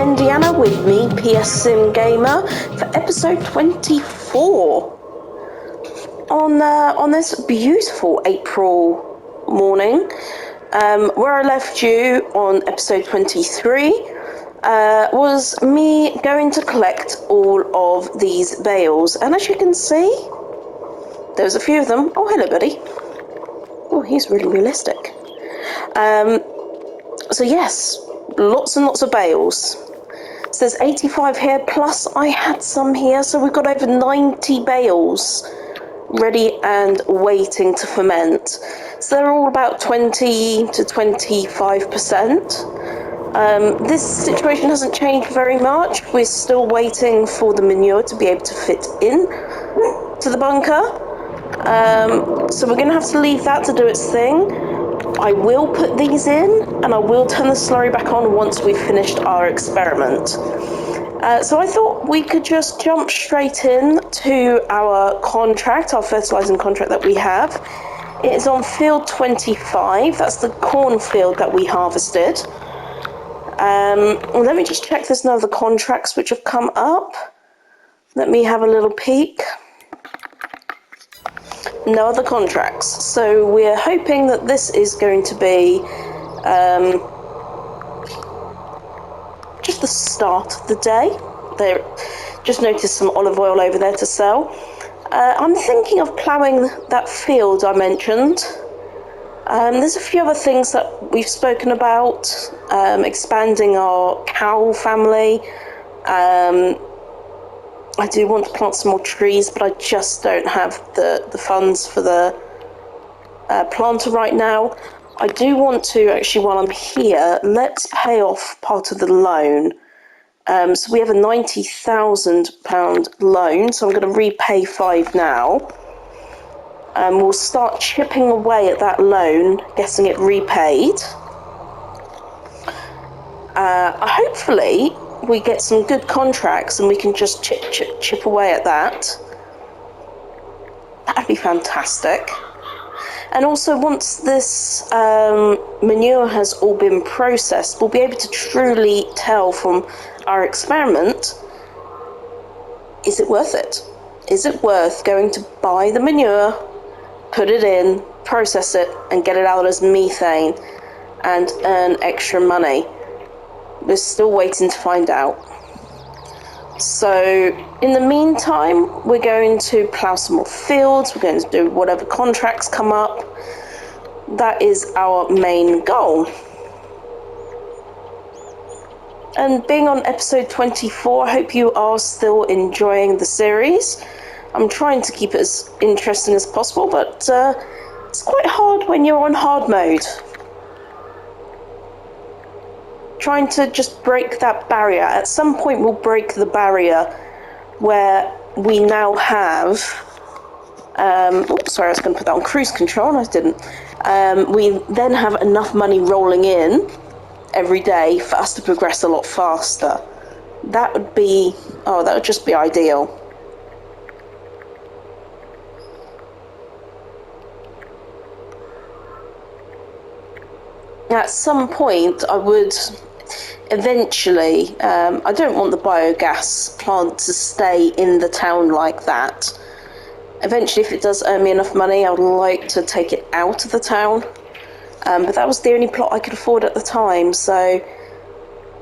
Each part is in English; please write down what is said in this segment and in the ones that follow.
Indiana with me, PS Sim Gamer, for episode 24. On this beautiful April morning, where I left you on episode 23, was me going to collect all of these bales. And as you can see, there's a few of them. Oh, hello, buddy. Oh, he's really realistic. So yes, lots and lots of bales. So there's 85 here, plus I had some here, so we've got over 90 bales ready and waiting to ferment. So they're all about 20 to 25%. This situation hasn't changed very much. We're still waiting for the manure to be able to fit in to the bunker. So we're going to have to leave that to do its thing. I will put these in, and I will turn the slurry back on once we've finished our experiment. So I thought we could just jump straight in to our contract, our fertilising contract that we have. It is on field 25. That's the cornfield that we harvested. Let me just check there's no other contracts which have come up. Let me have a little peek. No other contracts. So we're hoping that this is going to be just the start of the day. There, just noticed some olive oil over there to sell. I'm thinking of ploughing that field I mentioned. There's a few other things that we've spoken about, expanding our cow family. I do want to plant some more trees, but I just don't have the funds for the planter right now. I do want to, actually, while I'm here, let's pay off part of the loan. So we have a £90,000 loan, so I'm going to repay 5 now. We'll start chipping away at that loan, getting it repaid. Hopefully we get some good contracts and we can just chip away at that. That'd be fantastic. And also, once this manure has all been processed, we'll be able to truly tell from our experiment, is it worth it? Is it worth going to buy the manure, put it in, process it, and get it out as methane and earn extra money? We're still waiting to find out. So in the meantime, we're going to plough some more fields. We're going to do whatever contracts come up. That is our main goal. And being on episode 24, I hope you are still enjoying the series. I'm trying to keep it as interesting as possible, but it's quite hard when you're on hard mode. Trying to just break that barrier. At some point we'll break the barrier where we now have oops, sorry, I was going to put that on cruise control and I didn't. We then have enough money rolling in every day for us to progress a lot faster. That would be, that would just be ideal. At some point I would eventually, I don't want the biogas plant to stay in the town like that. Eventually, if it does earn me enough money, I would like to take it out of the town. But that was the only plot I could afford at the time, so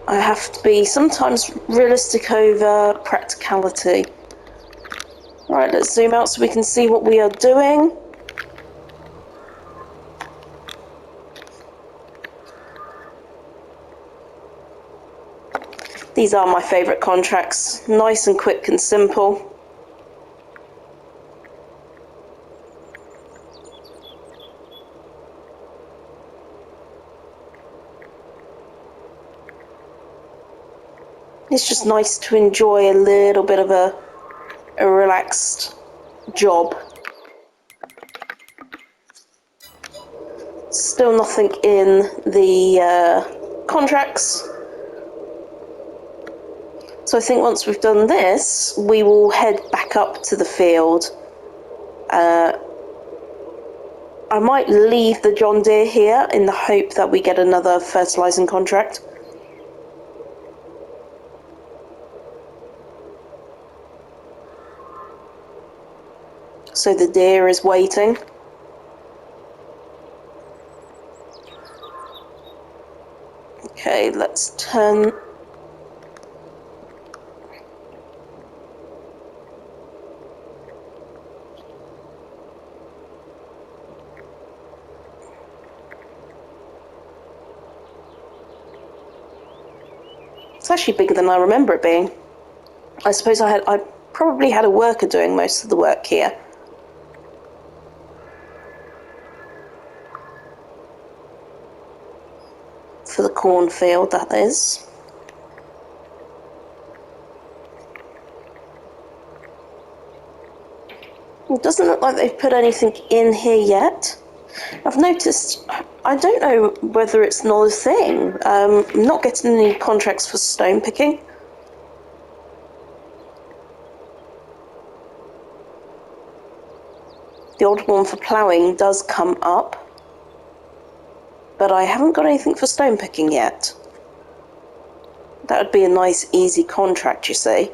I have to be sometimes realistic over practicality. Right, let's zoom out so we can see what we are doing. These are my favourite contracts, nice and quick and simple. It's just nice to enjoy a little bit of a relaxed job. Still nothing in the contracts. So I think once we've done this, we will head back up to the field. I might leave the John Deere here in the hope that we get another fertilising contract. so the deer is waiting. Okay, let's turn. It's actually bigger than I remember it being. I suppose I probably had a worker doing most of the work here. For the cornfield, that is. It doesn't look like they've put anything in here yet. I've noticed, I don't know whether it's not a thing. I'm not getting any contracts for stone picking. The odd one for ploughing does come up, but I haven't got anything for stone picking yet. That would be a nice, easy contract, you see.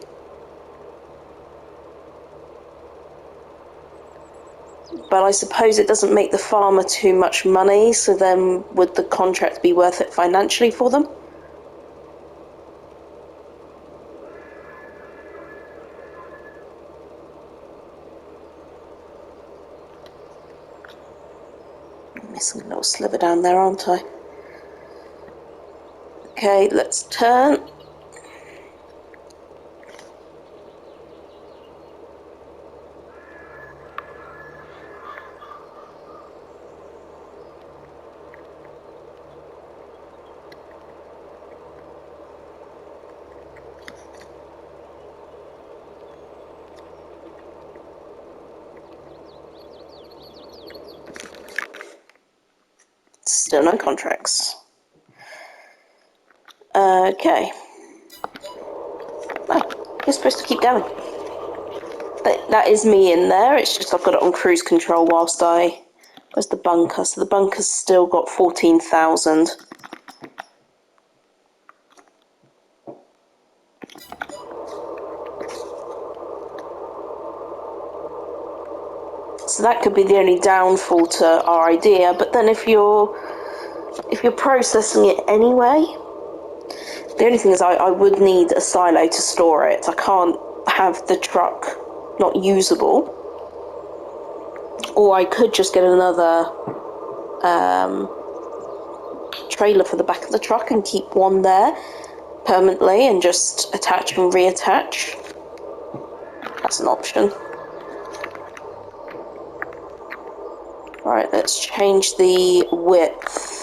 But I suppose it doesn't make the farmer too much money, so then would the contract be worth it financially for them? I'm missing a little sliver down there, aren't I? Okay, let's turn. Still no contracts. Okay. Oh, you're supposed to keep going. That is me in there. It's just I've got it on cruise control whilst I... Where's the bunker? So the bunker's still got 14,000. So that could be the only downfall to our idea. But then if you're processing it anyway, the only thing is I would need a silo to store it. I can't have the truck not usable. Or I could just get another trailer for the back of the truck and keep one there permanently and just attach and reattach. That's an option. Right, let's change the width.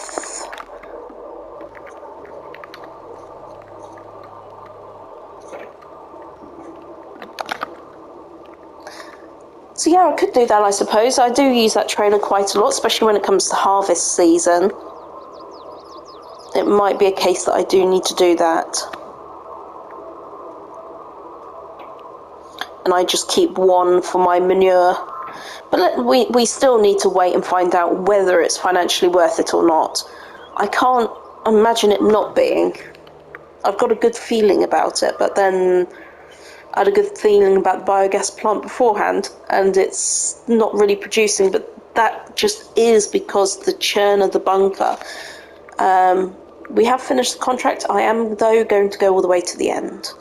So yeah, I could do that, I suppose. I do use that trailer quite a lot, especially when it comes to harvest season. It might be a case that I do need to do that. And I just keep one for my manure. But we still need to wait and find out whether it's financially worth it or not. I can't imagine it not being. I've got a good feeling about it, but then I had a good feeling about the biogas plant beforehand, and it's not really producing, but that just is because the churn of the bunker. We have finished the contract. I am, though, going to go all the way to the end.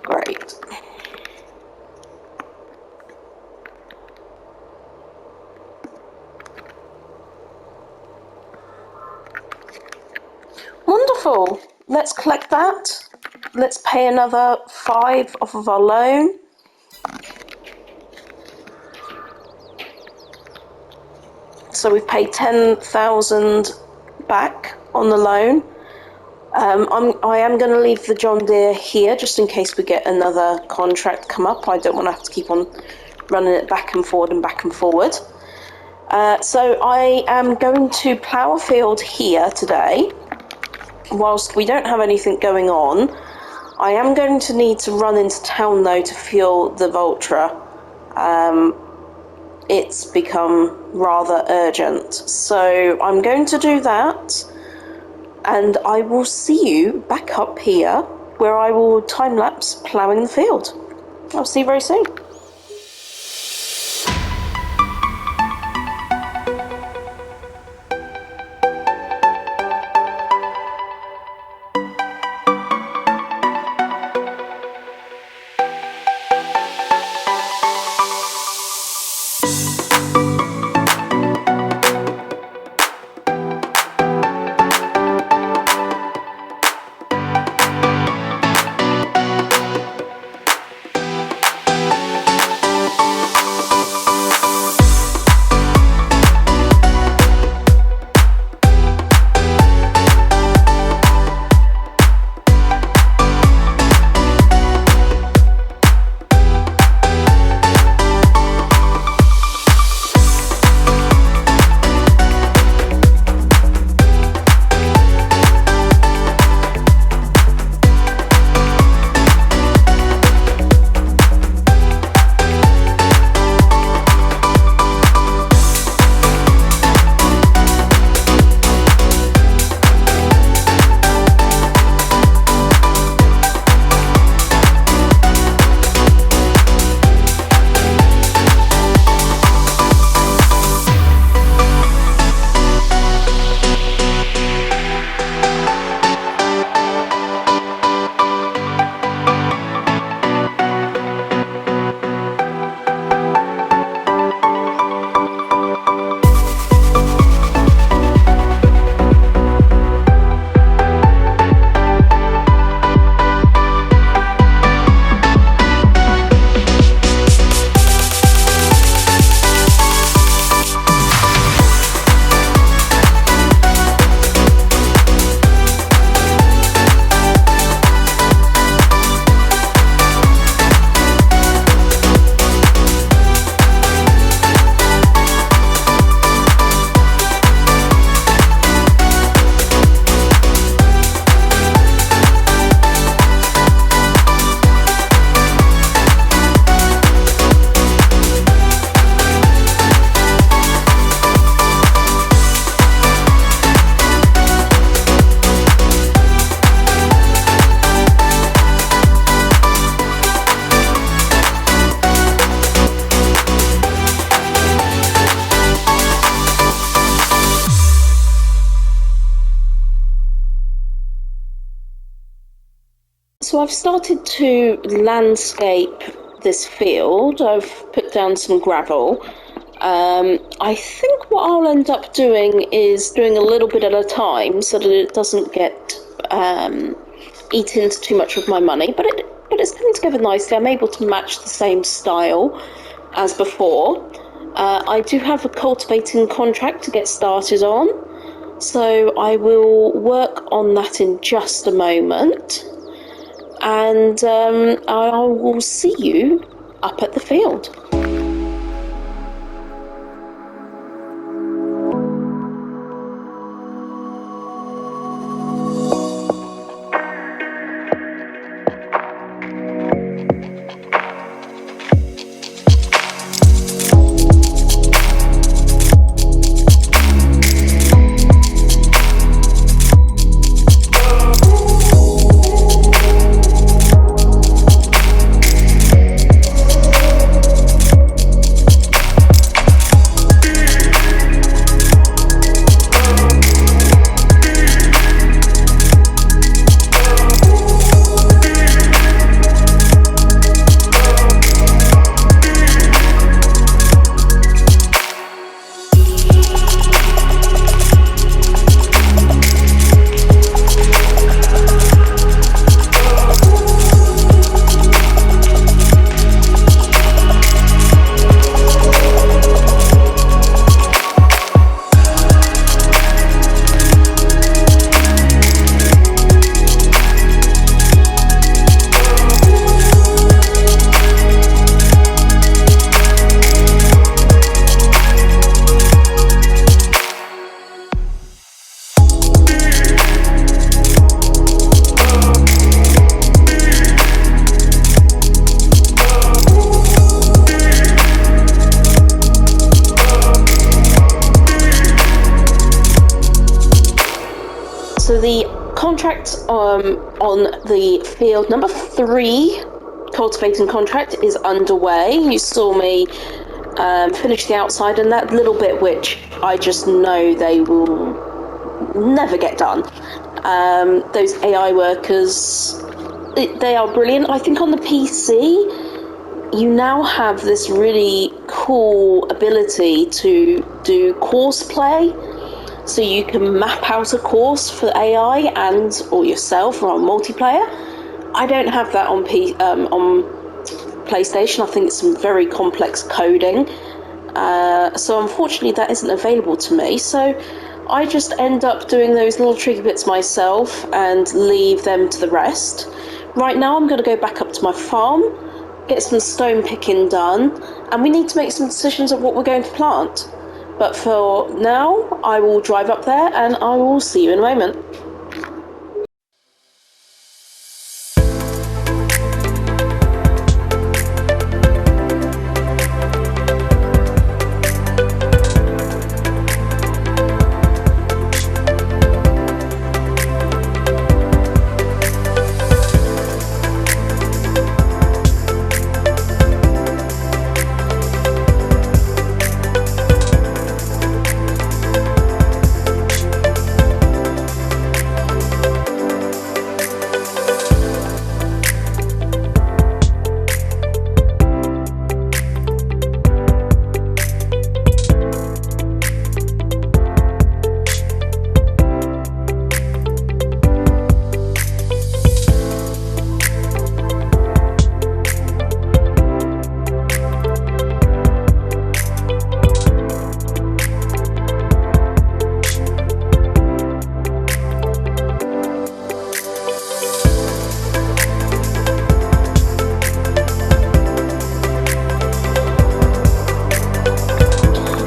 Great. Wonderful. Let's collect that. Let's pay another 5 off of our loan. So we've paid 10,000 back on the loan. I am going to leave the John Deere here just in case we get another contract come up. I don't want to have to keep on running it back and forward and back and forward. So I am going to plough a field here today. Whilst we don't have anything going on, I am going to need to run into town though to fuel the Voltra. It's become rather urgent. So I'm going to do that, and I will see you back up here where I will time-lapse ploughing the field. I'll see you very soon. So I've started to landscape this field. I've put down some gravel. I think what I'll end up doing is doing a little bit at a time so that it doesn't get eat into too much of my money, but it's coming together nicely. I'm able to match the same style as before. I do have a cultivating contract to get started on, so I will work on that in just a moment, and I will see you up at the field. So the contract on the field number 3 cultivating contract is underway. You saw me finish the outside and that little bit which I just know they will never get done. Those AI workers, they are brilliant. I think on the PC you now have this really cool ability to do course play. So you can map out a course for AI and or yourself or on multiplayer. I don't have that on PlayStation. I think it's some very complex coding. So unfortunately that isn't available to me. So I just end up doing those little tricky bits myself and leave them to the rest. Right now I'm going to go back up to my farm, get some stone picking done, and we need to make some decisions of what we're going to plant. But for now, I will drive up there and I will see you in a moment.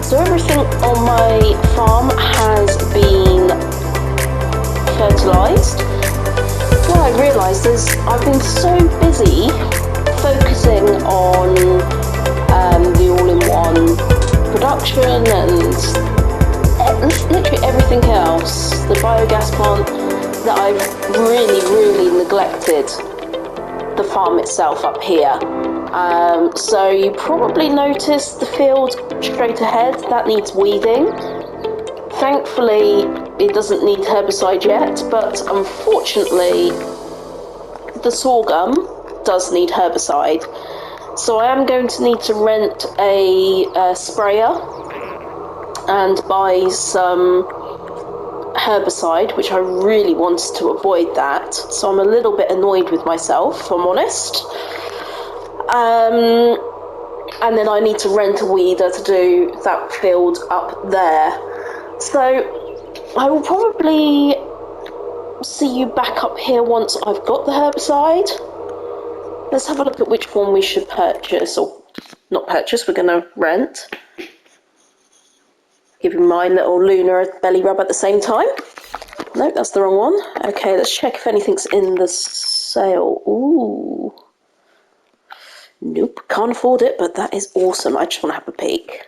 So everything on my farm has been fertilised. What I realised is I've been so busy focusing on the all-in-one production and literally everything else, the biogas plant, that I've really neglected the farm itself up here. So you probably noticed the field straight ahead, that needs weeding. Thankfully it doesn't need herbicide yet, but unfortunately the sorghum does need herbicide. So I am going to need to rent a sprayer and buy some herbicide, which I really wanted to avoid that. So I'm a little bit annoyed with myself, if I'm honest. And then I need to rent a weeder to do that field up there. So I will probably see you back up here once I've got the herbicide. Let's have a look at which one we should purchase, or not purchase, we're going to rent. Giving my little Luna a belly rub at the same time. No, that's the wrong one. Okay, let's check if anything's in the sale. Ooh. Nope, can't afford it, but that is awesome. I just want to have a peek.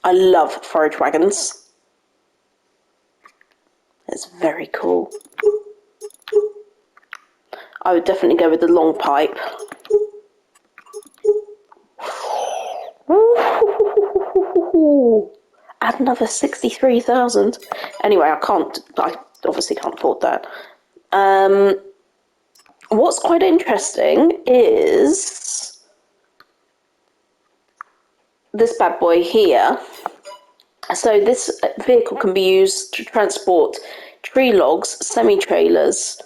I love forage wagons. It's very cool. I would definitely go with the long pipe. Ooh, add another 63,000. Anyway, I obviously can't afford that. What's quite interesting is this bad boy here. So this vehicle can be used to transport tree logs, semi-trailers.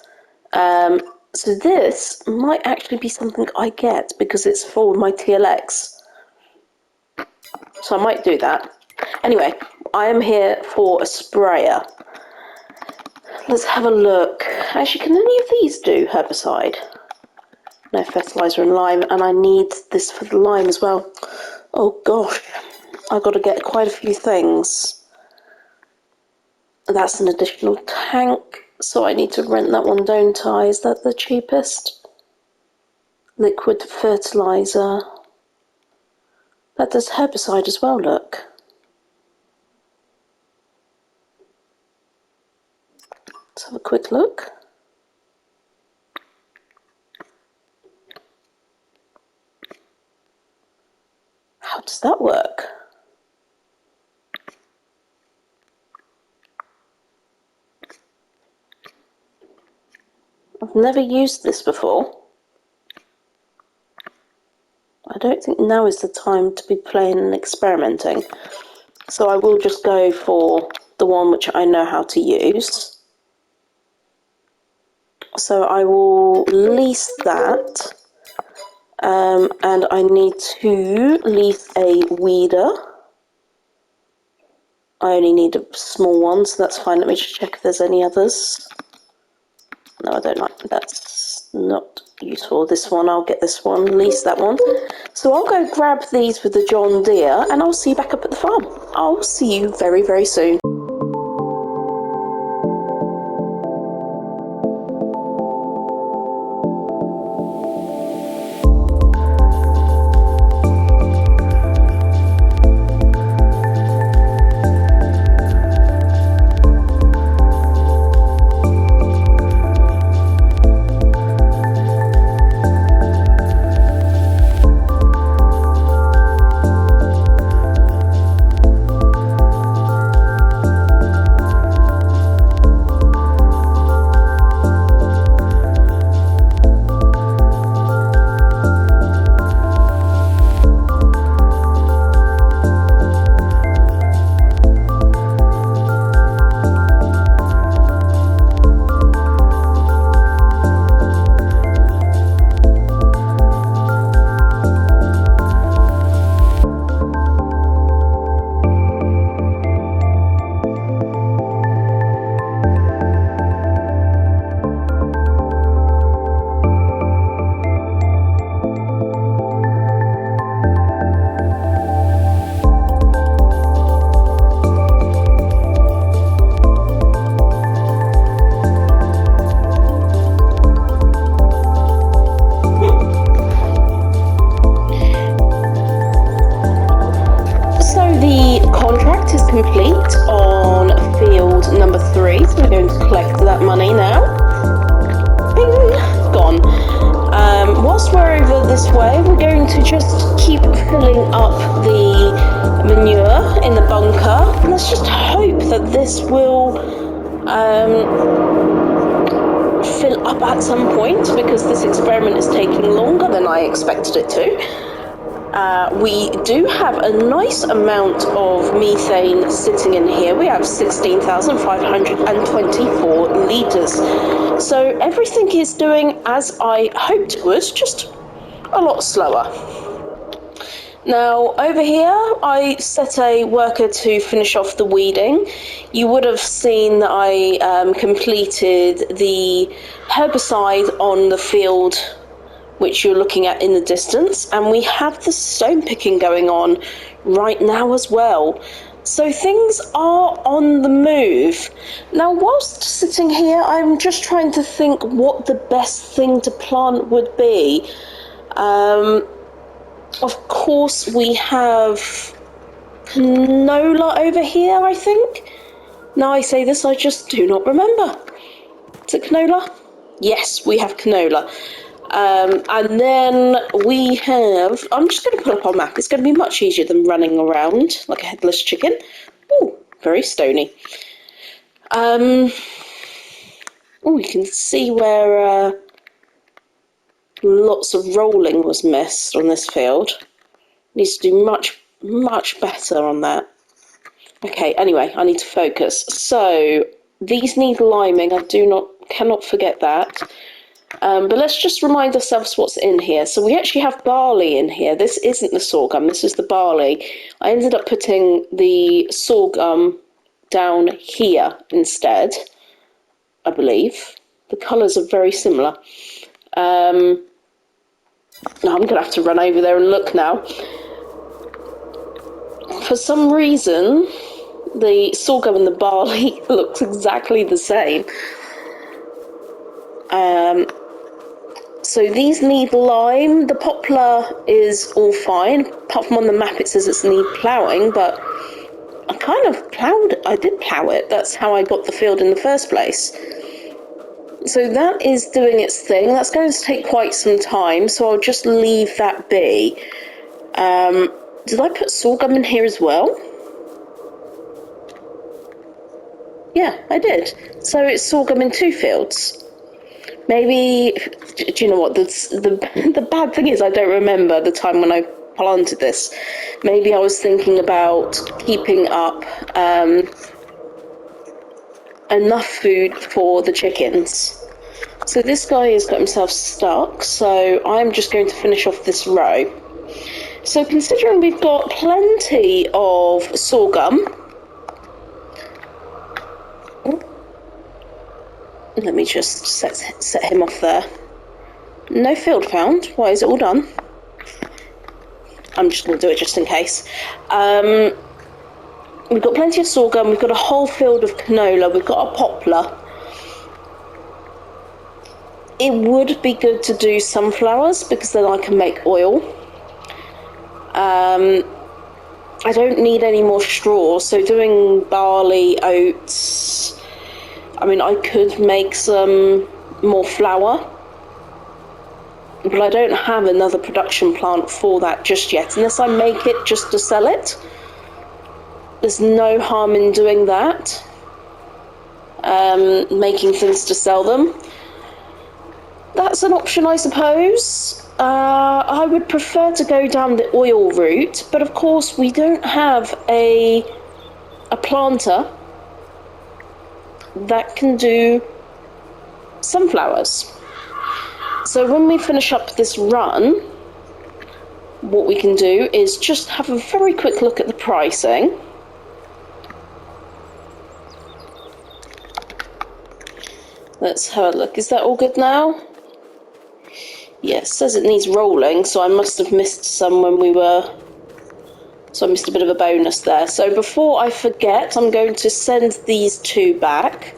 So this might actually be something I get because it's for my TLX. So I might do that. Anyway, I am here for a sprayer. Let's have a look. Actually, can any of these do herbicide? No, fertiliser and lime, and I need this for the lime as well. Oh gosh, I've got to get quite a few things. That's an additional tank, so I need to rent that one, don't I? Is that the cheapest? Liquid fertiliser. That does herbicide as well, look. quick look. How does that work? I've never used this before. I don't think now is the time to be playing and experimenting. So I will just go for the one which I know how to use. So I will lease that. And I need to lease a weeder. I only need a small one, so that's fine. Let me just check if there's any others. No, I don't like that's not useful. This one, I'll get this one, lease that one. So I'll go grab these with the John Deere, and I'll see you back up at the farm. I'll see you very, very soon. Complete on field number 3, so we're going to collect that money now. Bing, gone. Whilst we're over this way, we're going to just keep filling up the manure in the bunker. And let's just hope that this will fill up at some point, because this experiment is taking longer than I expected it to. We do have a nice amount of methane sitting in here. We have 16,524 litres. So everything is doing as I hoped it would, just a lot slower. Now, over here, I set a worker to finish off the weeding. You would have seen that I completed the herbicide on the field which you're looking at in the distance, and we have the stone picking going on right now as well. So things are on the move. Now, whilst sitting here, I'm just trying to think what the best thing to plant would be. Of course, we have canola over here, I think. Now I say this, I just do not remember. Is it canola? Yes, we have canola. And then we have, I'm just going to pull up our map. It's going to be much easier than running around like a headless chicken. Oh, very stony. Oh, you can see where lots of rolling was missed on this field. Needs to do much, much better on that. Okay, anyway, I need to focus. So these need liming. I cannot forget that. But let's just remind ourselves what's in here. So we actually have barley in here. This isn't the sorghum, this is the barley. I ended up putting the sorghum down here instead, I believe. The colours are very similar. Now I'm going to have to run over there and look now. For some reason, the sorghum and the barley looks exactly the same. So these need lime. The poplar is all fine. Apart from on the map it says it's need ploughing, but I did plough it. That's how I got the field in the first place. So that is doing its thing. That's going to take quite some time, so I'll just leave that be. Did I put sorghum in here as well? Yeah, I did. So it's sorghum in 2 fields. Maybe, do you know what, the bad thing is I don't remember the time when I planted this. Maybe I was thinking about keeping up enough food for the chickens. So this guy has got himself stuck, so I'm just going to finish off this row. So considering we've got plenty of sorghum, let me just set him off there. No field found. Why is it all done? I'm just going to do it just in case. We've got plenty of sorghum. We've got a whole field of canola. We've got a poplar. It would be good to do sunflowers because then I can make oil. I don't need any more straw, so doing barley, oats, I mean, I could make some more flour, but I don't have another production plant for that just yet, unless I make it just to sell it. There's no harm in doing that, making things to sell them. That's an option, I suppose. I would prefer to go down the oil route, but of course we don't have a planter that can do sunflowers. So when we finish up this run, what we can do is just have a very quick look at the pricing. Let's have a look. Is that all good now? Yes, says it needs rolling, so I must have missed some when we were... So I missed a bit of a bonus there. So before I forget, I'm going to send these 2 back.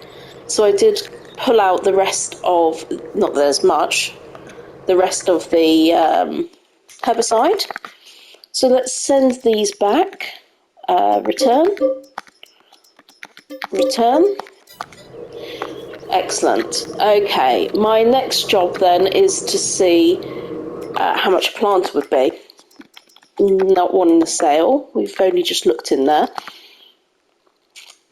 So I did pull out the rest of... Not that there's much. The rest of the herbicide. So let's send these back. Return. Return. Excellent. Okay, my next job then is to see how much a plant would be. Not one in the sale. We've only just looked in there.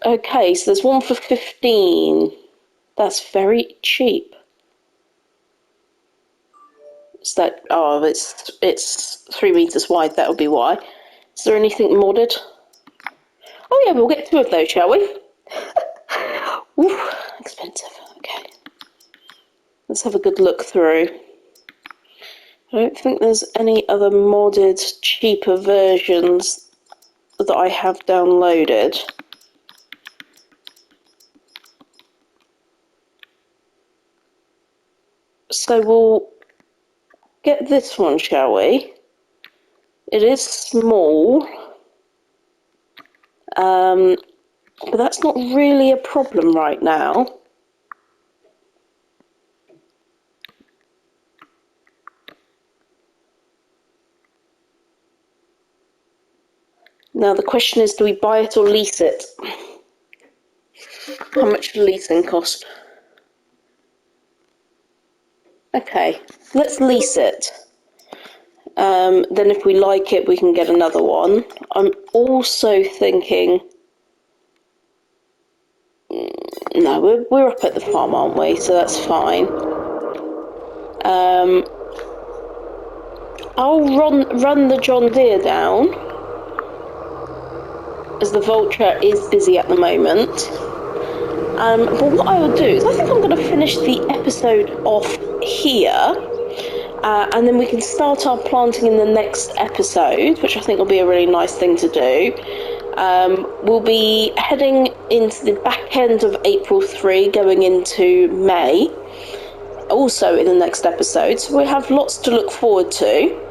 Okay, so there's one for 15. That's very cheap. Is that? Oh, it's 3 meters wide. That would be why. Is there anything modded? Oh yeah, we'll get 2 of those, shall we? Ooh, expensive. Okay. Let's have a good look through. I don't think there's any other modded, cheaper versions that I have downloaded. So we'll get this one, shall we? It is small, but that's not really a problem right now. Now the question is, do we buy it or lease it? How much does leasing cost? Okay, let's lease it. Then if we like it, we can get another one. I'm also thinking... No, we're up at the farm, aren't we? So that's fine. I'll run the John Deere down, as the Vulture is busy at the moment. But what I will do is I think I'm going to finish the episode off here, and then we can start our planting in the next episode, which I think will be a really nice thing to do. We'll be heading into the back end of April 3, going into May, also in the next episode, so we have lots to look forward to.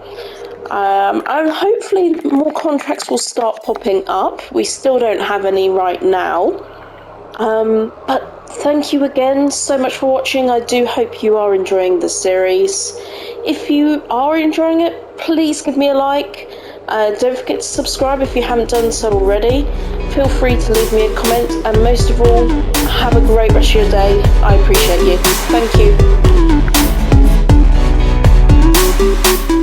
And hopefully more contracts will start popping up. We still don't have any right now. But thank you again so much for watching. I do hope you are enjoying the series. If you are enjoying it, please give me a like. Don't forget to subscribe if you haven't done so already. Feel free to leave me a comment, and most of all, have a great rest of your day. I appreciate you. Thank you.